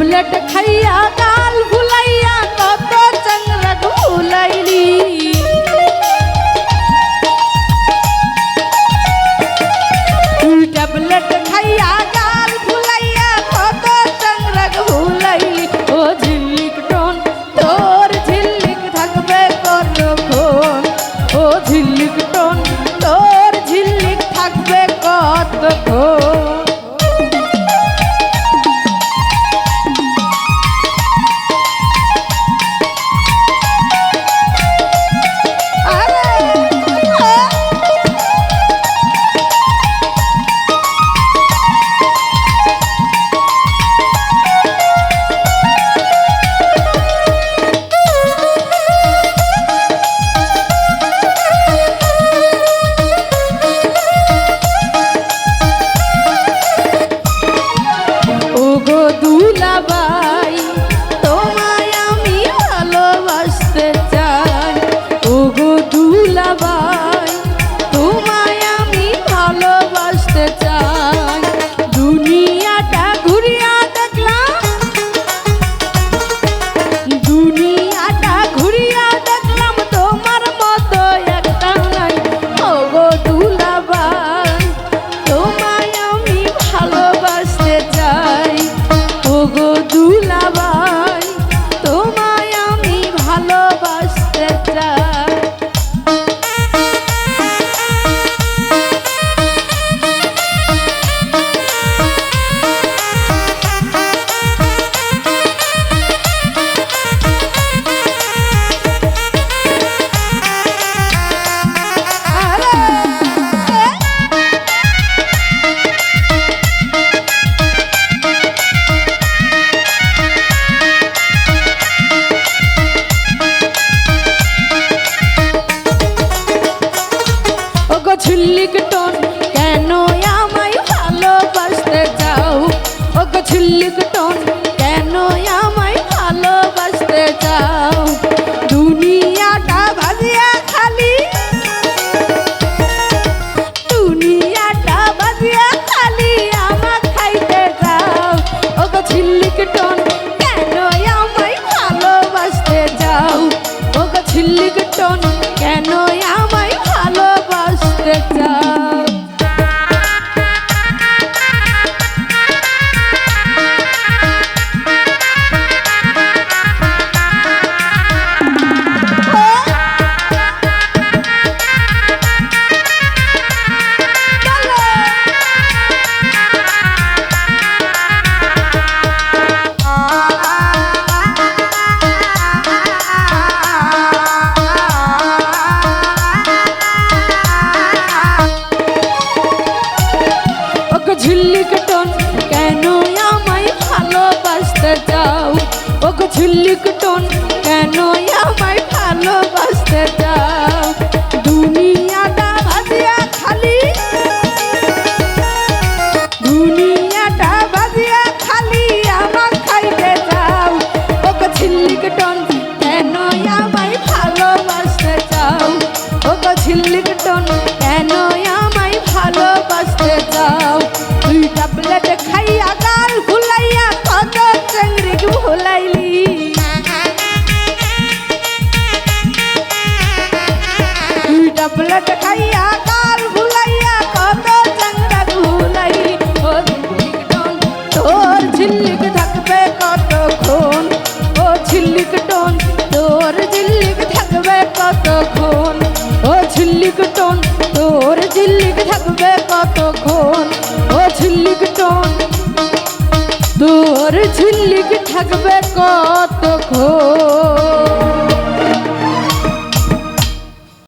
tablet খাইয়া গাল ভুলাইয়া কত চাংরা ভুলাইলি তুই ট্যাবলেট খাইয়া গাল ভুলাইয়া কত চাংরা ভুলাইলি ও ঝিল্লিক টোন তোর ঝিল্লিক থাকবে কতক্ষণ ও ঝিল্লিক টোন তোর ঝিল্লিক থাকবে কতক্ষণ দুলাভাই তোমায় আমি ভালোবাসতে চাই ওগো দুলাভাই তোমায় আমি ভালোবাসতে চাই দুনিয়াটা ঘুরিয়া দেখলাম তোমার মতো একটা নাই ওগো দুলাভাই তোমায় আমি ভালোবাসতে চাই ওগো দুলাভাই তোমায় আমি ভালোবাসতে চাই ঝিল্লিক টোন কেন আমায় ভালোবাসতে চাও ওগো ঝিল্লিক টোন কেন আমায় ভালোবাসতে চাও দুনিয়াটা ভাজিয়া খালি আমাক খাইতে চাও ওগো ঝিল্লিক টোন কেন আমায় ভালোবাসতে চাও ওগো ঝিল্লিক টোন কেন আমায় ভালোবাসতে চাও ঝিল্লিক টোন কেন আমায় ভালোবাসতে চাও ওগো ঝিল্লিক টোন কেন আমায় ভালোবাসতে চাও দুনিয়াটা ভাজিয়া খালি আমাক খাইতে চাও ওগো ঝিল্লিক টোন কেন আমায় ভালোবাসতে চাও ওগো ঝিল্লিক টোন কেন আমায় ভালোবাসতে চাও তুই ট্যাবলেট খাইয়া গাল ভুলাইয়া কত চাংরি ভুলাইলি তুই ট্যাবলেট খাইয়া গাল ভুলাইয়া কত চাংরা ভুলাইলি ও ঝিল্লিক টোন তোর ঝিল্লিক থাকবে কতক্ষণ ও ঝিল্লিক টোন তোর ঝিল্লিক থাকবে কতক্ষণ ও ঝিল্লিক টোন তোর ঝিল্লিক থাকবে কতক্ষণ ও ঝিল্লিক টোন তোর ঝিল্লিক থাকবে কতক্ষণ